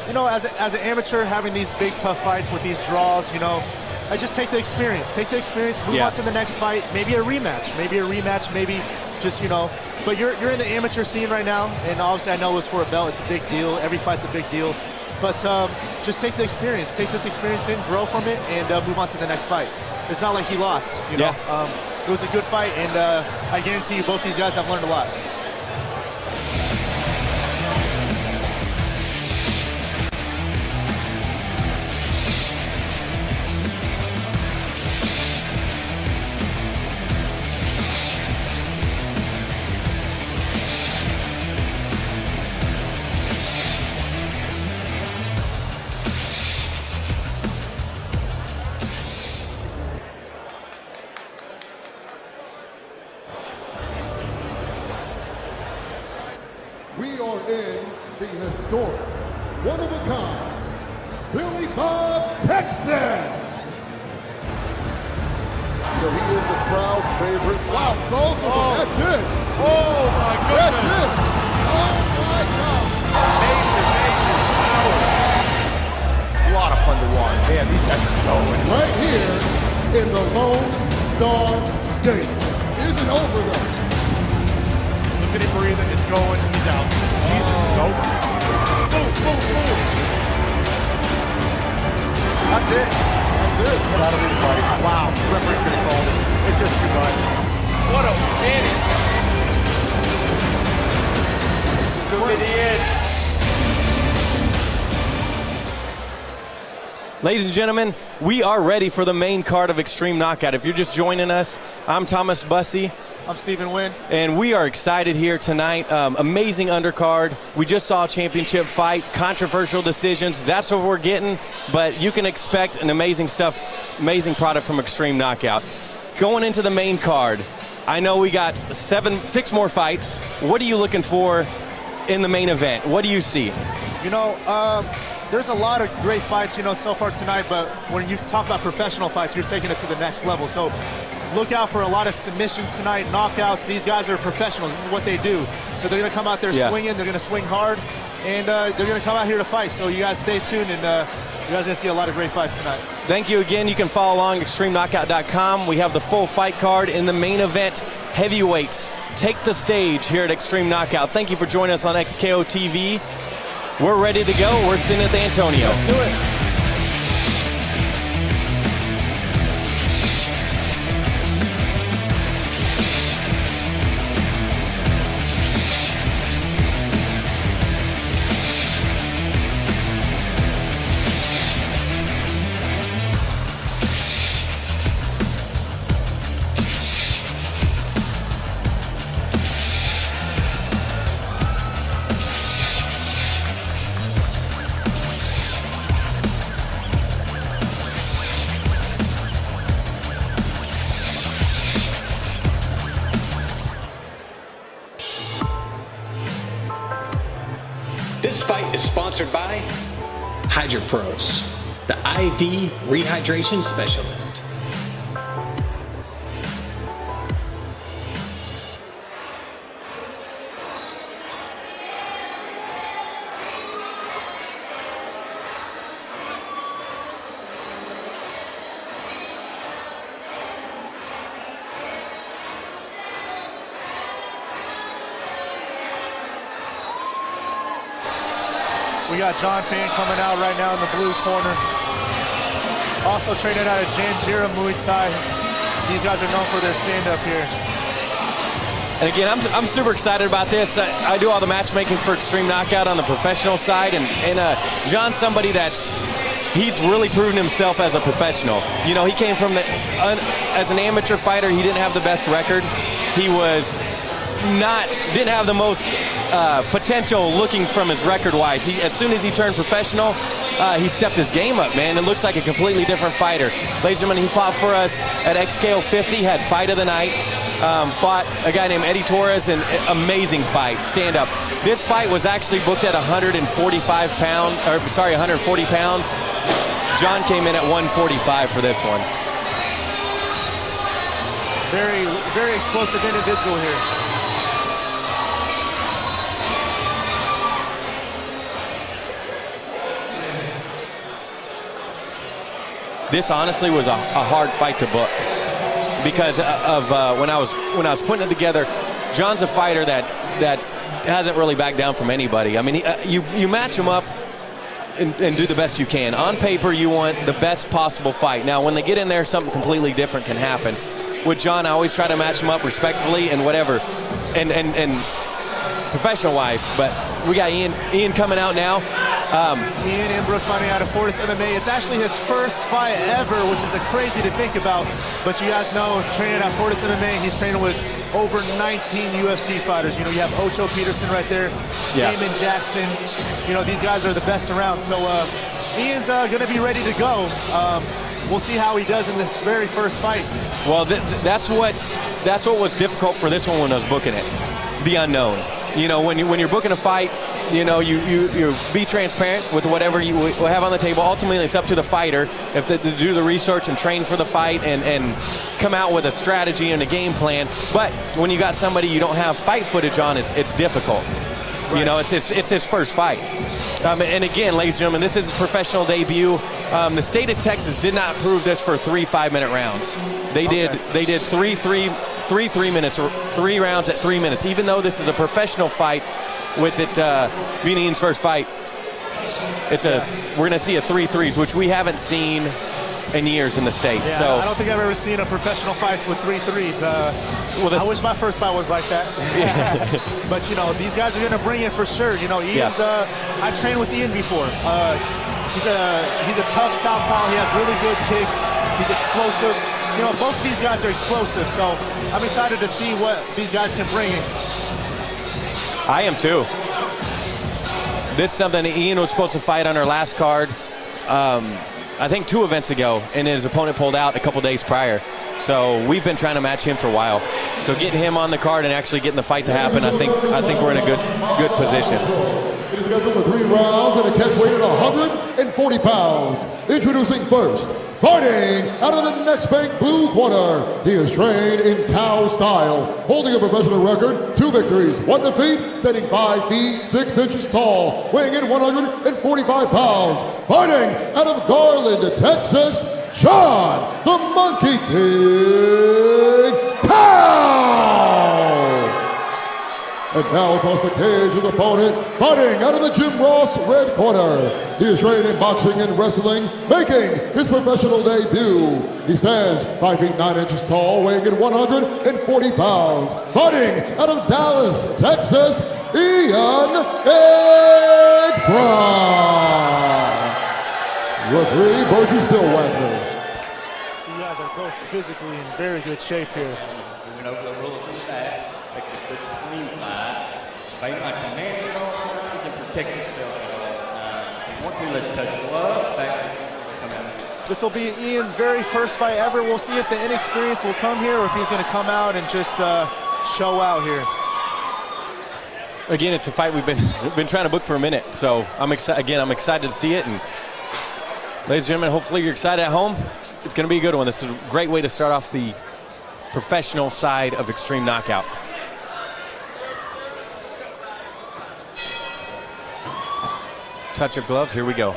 you know, as an amateur, having these big, tough fights with these draws, you know, I just take the experience. Take the experience, move on to the next fight, maybe a rematch, maybe just, you know. But you're in the amateur scene right now, and obviously I know it was for a belt. It's a big deal. Every fight's a big deal. But just take the experience. Take this experience in, grow from it, and move on to the next fight. It's not like he lost, you know. It was a good fight, and I guarantee you both these guys have learned a lot. We are in the historic, one-of-a-kind, Billy Bob's Texas. So he is the crowd favorite. Wow, both of them, that's it. Oh my goodness. That's it. Oh my God. Major power. A lot of fun to watch. Man, these guys are going. Right here in the Lone Star State. Isn't over though. Look at him breathing, it's going, he's out. Jesus, it's over. Boom, boom, boom. That's it. That's it. That'll be the fight. Wow, the referee could have called it. It's just too much. What a finish. To the end. Ladies and gentlemen, we are ready for the main card of Extreme Knockout. If you're just joining us, I'm Thomas Bussey. I'm Stephen Wynn. And we are excited here tonight. Amazing undercard. We just saw a championship fight, controversial decisions. That's what we're getting, but you can expect an amazing amazing product from Extreme Knockout. Going into the main card, I know we got six more fights. What are you looking for in the main event? What do you see? You know, there's a lot of great fights, you know, so far tonight, but when you talk about professional fights, you're taking it to the next level. So look out for a lot of submissions tonight, knockouts. These guys are professionals. This is what they do. So they're going to come out there swinging. They're going to swing hard, and they're going to come out here to fight. So you guys stay tuned, and you guys are going to see a lot of great fights tonight. Thank you again. You can follow along extremeknockout.com. We have the full fight card in the main event. Heavyweights take the stage here at Extreme Knockout. Thank you for joining us on XKO TV. We're ready to go. We're sitting at the Antonio. Let's do it. This fight is sponsored by HydroPros, the IV rehydration specialist. We got John Pham coming out right now in the blue corner. Also training out of JiuJitsu, Muay Thai. These guys are known for their stand-up here. And again, I'm super excited about this. I do all the matchmaking for Extreme Knockout on the professional side, and John's somebody he's really proven himself as a professional. You know, he came from as an amateur fighter, he didn't have the best record. He didn't have the most potential looking from his record-wise. As soon as he turned professional, he stepped his game up, man. It looks like a completely different fighter. Ladies and gentlemen, he fought for us at XKO 50, had fight of the night. Fought a guy named Eddie Torres, an amazing fight, stand up. This fight was actually booked at 140 pounds. John came in at 145 for this one. Very, very explosive individual here. this honestly was a hard fight to book because of when I was putting it together. John's a fighter that hasn't really backed down from anybody. I mean, you match him up and do the best you can. On paper, you want the best possible fight. Now, when they get in there, something completely different can happen. With John, I always try to match him up respectfully and whatever, and professional-wise. But we got Ian coming out now. Ian Engbrock fighting out of Fortis MMA. It's actually his first fight ever, which is crazy to think about. But you guys know, training at Fortis MMA, he's training with over 19 UFC fighters. You know, you have Ocho Peterson right there, Damon Jackson. You know, these guys are the best around. So Ian's going to be ready to go. We'll see how he does in this very first fight. Well, that's what was difficult for this one when I was booking it. The unknown. You know, when you're booking a fight, you know, you be transparent with whatever you have on the table. Ultimately, it's up to the fighter if to do the research and train for the fight and come out with a strategy and a game plan. But when you got somebody you don't have fight footage on, it's difficult. Right. You know, it's his first fight. And again, ladies and gentlemen, this is his professional debut. The state of Texas did not approve this for 3 5-minute rounds. They did 3 minutes, or 3 rounds at 3 minutes. Even though this is a professional fight, with it being Ian's first fight, we're gonna see a 3-3s, which we haven't seen in years in the state. Yeah, so I don't think I've ever seen a professional fight with 3-3s. I wish my first fight was like that. But you know, these guys are gonna bring it for sure. You know, Ian's. I've trained with Ian before. He's a tough southpaw. He has really good kicks. He's explosive. You know, both of these guys are explosive, so I'm excited to see what these guys can bring in. I am too. This is something that Ian was supposed to fight on our last card, I think 2 events ago, and his opponent pulled out a couple days prior. So we've been trying to match him for a while. So getting him on the card and actually getting the fight to happen, I think we're in a good position. It is scheduled for 3 rounds and a catch weight at 140 pounds. Introducing first, fighting out of the next bank blue corner. He is trained in Tao style, holding a professional record, 2 victories, 1 defeat, standing 5 feet 6 inches tall, weighing in 145 pounds. Fighting out of Garland, Texas, John the Monkey King Tao! And now across the cage, his opponent, fighting out of the Jim Ross red corner. He is trained in boxing and wrestling, making his professional debut. He stands 5 feet 9 inches tall, weighing in 140 pounds. Fighting out of Dallas, Texas, Ian Engbrock. Referee Boju Stillwagon. You guys are both physically in very good shape here. We went over the rules of that. Between fight like a man and protect yourself. Let's touch glove. This will be Ian's very first fight ever. We'll see if the inexperience will come here or if he's going to come out and just show out here. Again, it's a fight we've been trying to book for a minute. So I'm excited to see it. And ladies and gentlemen, hopefully you're excited at home. It's going to be a good one. This is a great way to start off the professional side of Xtreme Knockout. Touch of gloves, here we go.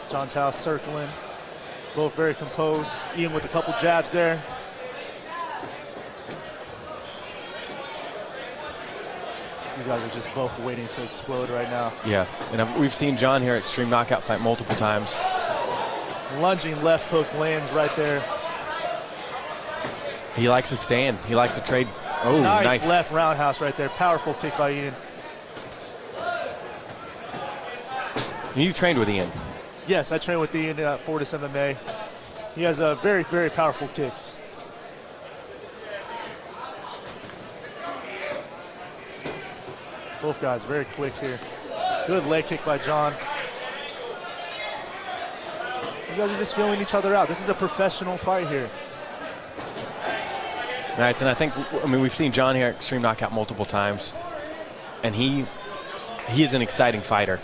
John Tao circling, both very composed. Ian with a couple jabs there. These guys are just both waiting to explode right now. Yeah, and we've seen John here at Xtreme Knockout fight multiple times. Lunging left hook lands right there. He likes to stand. He likes to trade. Oh, nice left roundhouse right there. Powerful kick by Ian. You've trained with Ian? Yes, I train with Ian at Fortis MMA. He has very, very powerful kicks. Both guys very quick here. Good leg kick by John. You guys are just feeling each other out. This is a professional fight here. Nice, and I mean, we've seen John here at Xtreme Knockout multiple times, and he is an exciting fighter,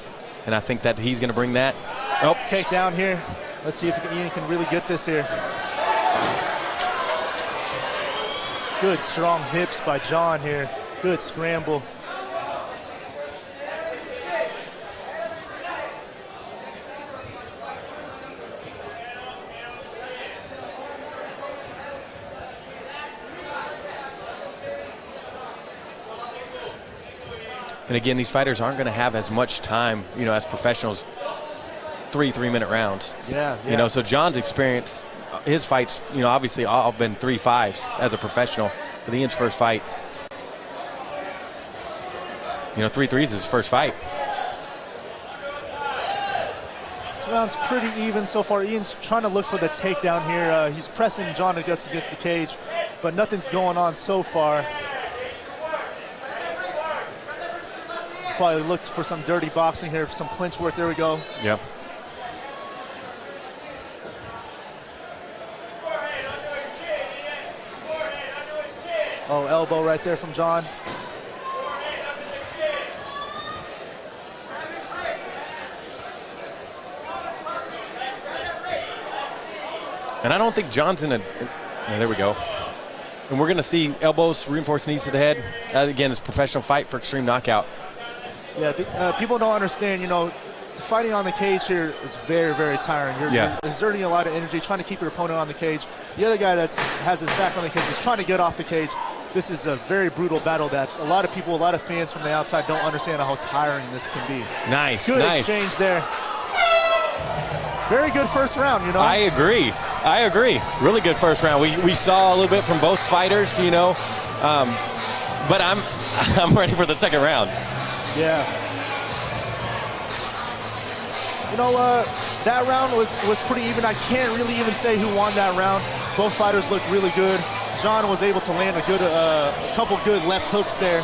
and I think that he's going to bring that. Oh, take down here. Let's see if Ian can really get this here. Good strong hips by John here. Good scramble. And again, these fighters aren't going to have as much time, you know, as professionals, 3-3-minute rounds. Yeah. You know, so John's experience, his fights, you know, obviously all been 3-5s as a professional. For Ian's first fight, you know, 3-3s is his first fight. This round's pretty even so far. Ian's trying to look for the takedown here. He's pressing John against the cage, but nothing's going on so far. Probably looked for some dirty boxing here, some clinch work. There we go. Yep. Oh, elbow right there from John. And I don't think John's in a, there we go. And we're going to see elbows, reinforced knees to the head. Again, it's a professional fight for extreme knockout. Yeah, people don't understand, you know, fighting on the cage here is very, very tiring. You're exerting a lot of energy, trying to keep your opponent on the cage. The other guy that has his back on the cage is trying to get off the cage. This is a very brutal battle that a lot of people, a lot of fans from the outside don't understand how tiring this can be. Nice, good nice exchange there. Very good first round, you know. I agree. Really good first round. We saw a little bit from both fighters, you know, but I'm ready for the second round. Yeah. You know, that round was pretty even. I can't really even say who won that round. Both fighters looked really good. John was able to land a couple good left hooks there,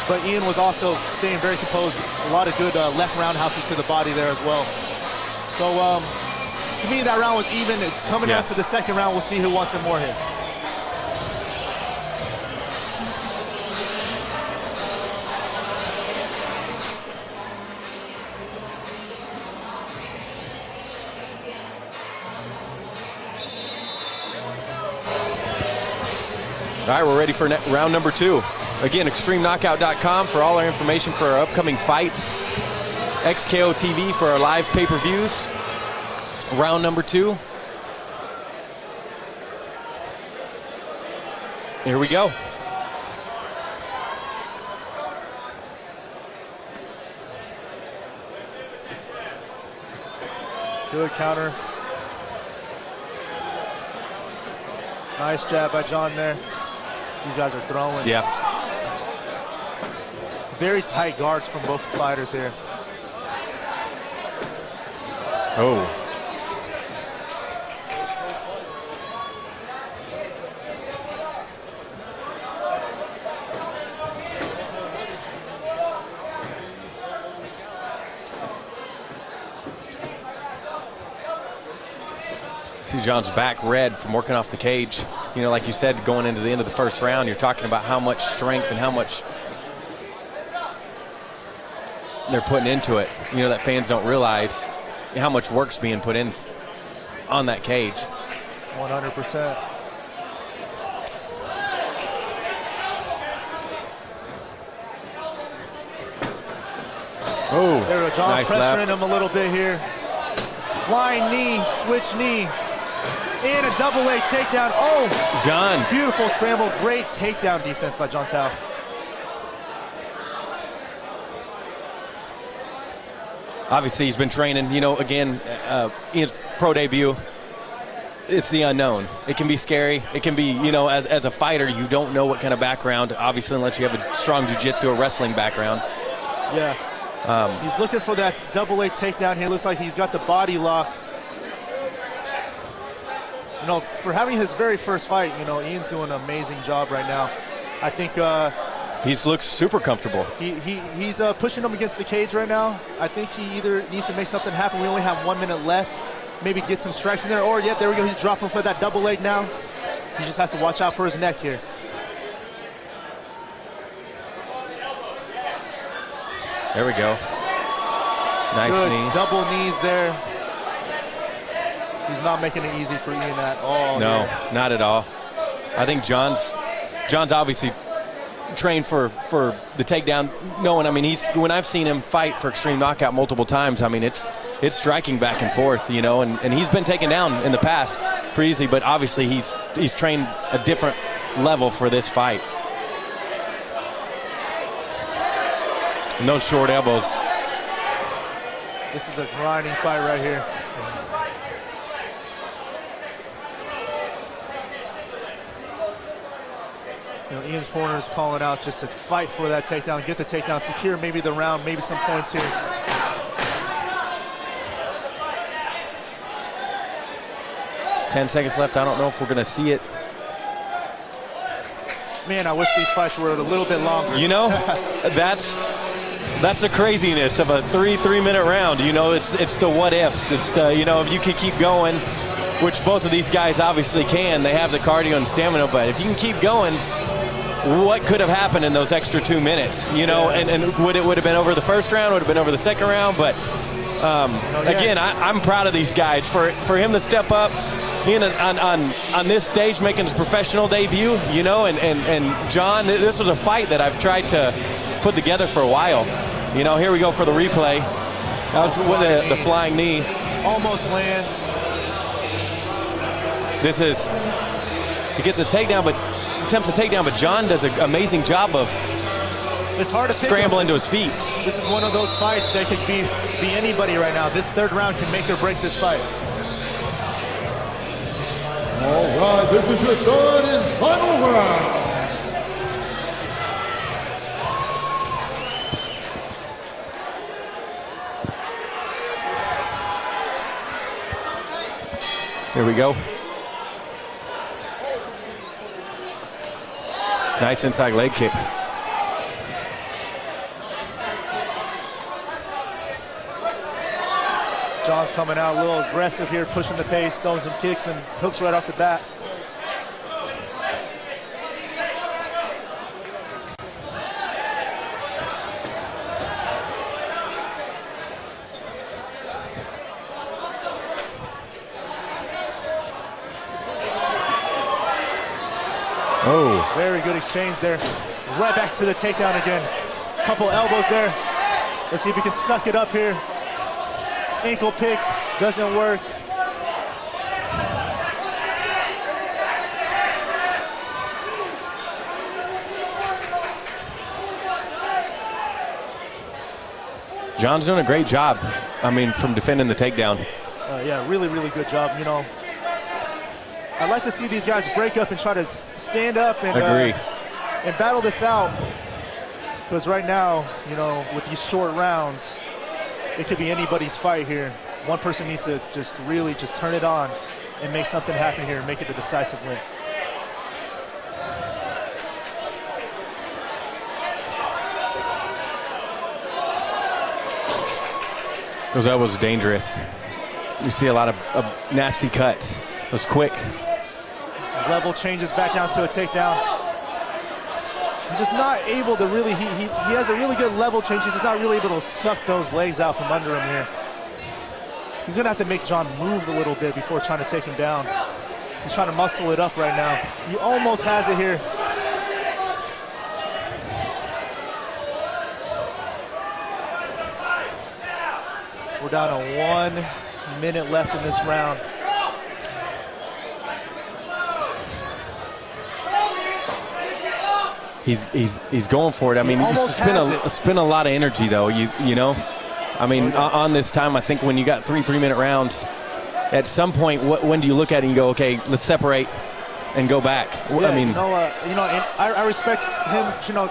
but Ian was also staying very composed. A lot of good left roundhouses to the body there as well. So to me, that round was even. It's coming down to the second round. We'll see who wants it more here. All right, we're ready for round number 2. Again, XtremeKnockout.com for all our information for our upcoming fights. XKO TV for our live pay-per-views. Round number 2. Here we go. Good counter. Nice jab by John there. These guys are throwing. Yeah. Very tight guards from both fighters here. Oh. See John's back red from working off the cage. You know, like you said, going into the end of the first round, you're talking about how much strength and how much they're putting into it. You know, that fans don't realize how much work's being put in on that cage. 100%. Oh, there we go. John nice pressuring left. him a little bit here. Flying knee, switch knee. And a double leg takedown. Oh, John. Beautiful scramble. Great takedown defense by John Tao. Obviously, he's been training. You know, again, Ian's pro debut. It's the unknown. It can be scary. It can be, you know, as a fighter, you don't know what kind of background, obviously, unless you have a strong jiu-jitsu or wrestling background. Yeah. He's looking for that double leg takedown here. Looks like he's got the body lock. You know, for having his very first fight, you know, Ian's doing an amazing job right now. I think he looks super comfortable. He's pushing him against the cage right now. I think he either needs to make something happen. We only have 1 minute left. Maybe get some strikes in there, or there we go. He's dropping for that double leg now. He just has to watch out for his neck here. There we go. Nice Good knee. Double knees there. He's not making it easy for Ian at all. No, here. not at all. I think John's John's obviously trained for the takedown, knowing, I mean, when I've seen him fight for Extreme Knockout multiple times, I mean, it's striking back and forth, you know, and he's been taken down in the past pretty easily, but obviously he's trained a different level for this fight. And those short elbows. This is a grinding fight right here. You know, Ian's corner is calling out just to fight for that takedown, get the takedown, secure maybe the round, maybe some points here. Ten seconds left. I don't know if we're going to see it. Man, I wish these fights were a little bit longer. You know, that's the craziness of a 3-minute round. You know, it's the what ifs. It's the, you know, if you could keep going, which both of these guys obviously can. They have the cardio and stamina, but if you can keep going, what could have happened in those extra 2 minutes? You know, and would have been over the first round, would have been over the second round, but again, I'm proud of these guys for him to step up on this stage, making his professional debut. You know, and John, this was a fight that I've tried to put together for a while. You know, here we go for the replay. That was with the flying knee. Almost lands. He gets a takedown, but attempts a takedown, but John does an amazing job of scrambling to his feet. This is one of those fights that could be anybody right now. This third round can make or break this fight. All right, this is your third and final round. Here we go. Nice inside leg kick. John's coming out a little aggressive here, pushing the pace, throwing some kicks and hooks right off the bat. Oh. Very good exchange there. Right back to the takedown again. Couple elbows there. Let's see if he can suck it up here. Ankle pick, doesn't work. John's doing a great job, I mean, from defending the takedown. Yeah, really, really good job, you know. I'd like to see these guys break up and try to stand up and and battle this out. Because right now, you know, with these short rounds, it could be anybody's fight here. One person needs to just really just turn it on and make something happen here and make it a decisive win. Those elbows are dangerous. You see a lot of nasty cuts. It was quick. Level changes back down to a takedown. He's just not able to really, he has a really good level change. He's just not really able to suck those legs out from under him here. He's gonna have to make John move a little bit before trying to take him down. He's trying to muscle it up right now. He almost has it here. We're down to 1 minute left in this round. He's going for it. I mean, you spend a lot of energy though. You know, I mean, on this time, I think when you got 3-minute rounds, at some point, when do you look at it and go, okay, let's separate and go back? Yeah, I mean, you know, I respect him, you know,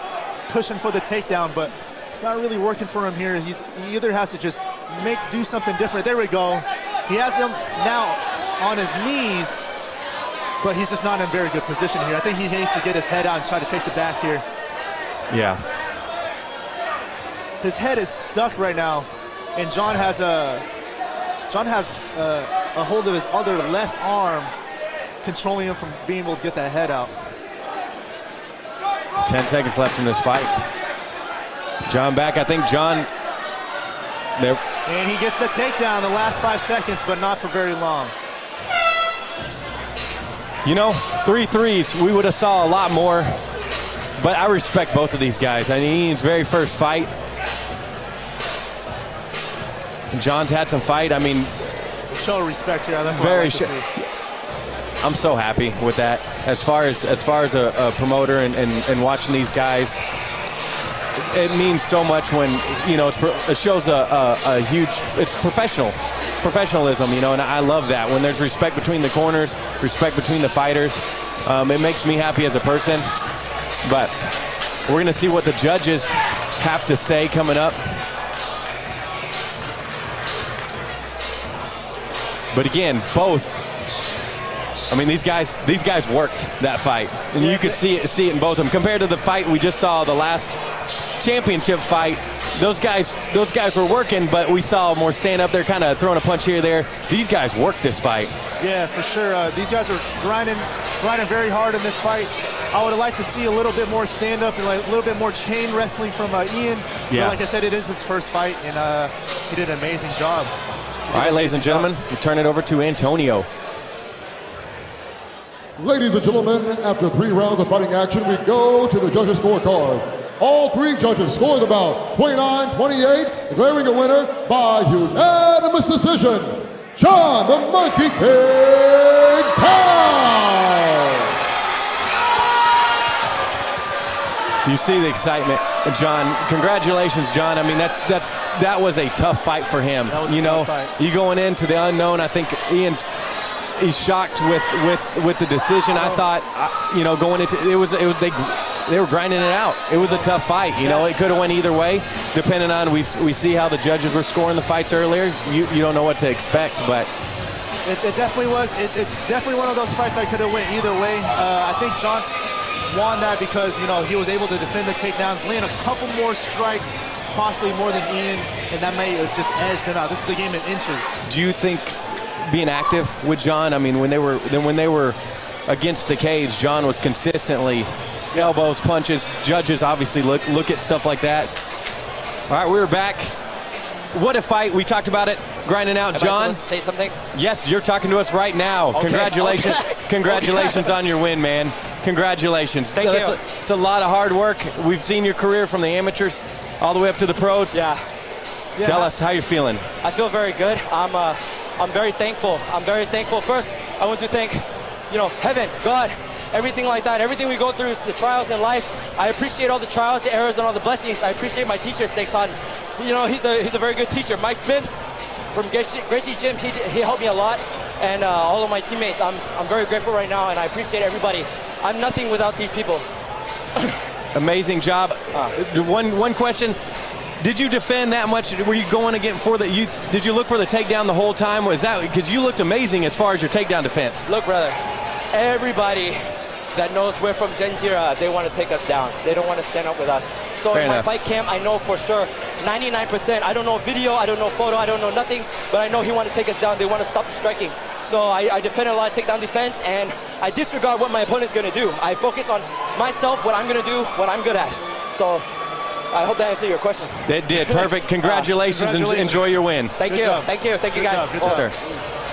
pushing for the takedown, but it's not really working for him here. He either has to just do something different. There we go. He has him now on his knees, but he's just not in a very good position here. I think he needs to get his head out and try to take the back here. Yeah. His head is stuck right now, and John has a hold of his other left arm, controlling him from being able to get that head out. 10 seconds left in this fight. John back. I think John there. And he gets the takedown the last 5 seconds, but not for very long. You know, 3 threes, we would have saw a lot more But I respect both of these guys. I mean, Ian's very first fight. John's had some fight. I mean, show respect here. That's very. Like I'm so happy with that. As far as a promoter and watching these guys, it means so much when, you know, it shows a huge, it's professionalism, you know, and I love that. When there's respect between the corners, respect between the fighters, it makes me happy as a person. But we're going to see what the judges have to say coming up. But again, both, I mean, these guys worked that fight, and you could see it in both of them. Compared to the fight we just saw, the last championship fight, those guys were working, but we saw more stand up there, kind of throwing a punch here or there. These guys worked this fight. Yeah, for sure. These guys are grinding very hard in this fight. I would have liked to see a little bit more stand up and like a little bit more chain wrestling from Ian. Yeah. But like I said, it is his first fight, and he did an amazing job. All right, ladies and gentlemen, we turn it over to Antonio. Ladies and gentlemen, after 3 rounds of fighting action, we go to the judges' scorecard. All 3 judges scored the bout 29-28, declaring a winner by unanimous decision, John the Monkey King Pham. You see the excitement, John. Congratulations, John. I mean, that was a tough fight for him. You know, you going into the unknown. I think Ian, he's shocked with the decision. I thought, you know, going into they were grinding it out. It was a tough fight. You know, it could have went either way, depending on we see how the judges were scoring the fights earlier. You don't know what to expect, but it definitely was. It's definitely one of those fights that could have went either way. I think John won that because, you know, he was able to defend the takedowns, land a couple more strikes, possibly more than Ian, and that may have just edged him out. This is the game in inches. Do you think being active with John, I mean, when they were against the cage, John was consistently elbows, punches. Judges obviously look at stuff like that. All right, we're back. What a fight. We talked about it, grinding out. Am John, I supposed to say something? Yes, you're talking to us right now. Okay. Congratulations. Okay. Congratulations on your win, man. Congratulations. Thank you. It's a lot of hard work. We've seen your career from the amateurs all the way up to the pros. Yeah. Tell us how you're feeling. I feel very good. I'm very thankful. I'm very thankful. First, I want to thank, you know, heaven, God, everything like that. Everything we go through is the trials in life. I appreciate all the trials, the errors, and all the blessings. I appreciate my teacher, Sexton. You know, he's a very good teacher. Mike Smith from Gracie Gym, he helped me a lot. And all of my teammates, I'm very grateful right now, and I appreciate everybody. I'm nothing without these people. Amazing job. One question. Did you defend that much? Were you going again for the? Did you look for the takedown the whole time? Was that because you looked amazing as far as your takedown defense? Look, brother, everybody that knows we're from Genjira, they want to take us down. They don't want to stand up with us. So in my fight camp, I know for sure, 99%. I don't know video, I don't know photo, I don't know nothing, but I know he want to take us down. They want to stop the striking. So I defended a lot of takedown defense, and I disregard what my opponent's going to do. I focus on myself, what I'm going to do, what I'm good at. So I hope that answered your question. It did. Perfect. Congratulations, and enjoy your win. Thank you. Thank you. Thank you, guys. Good job. Sir.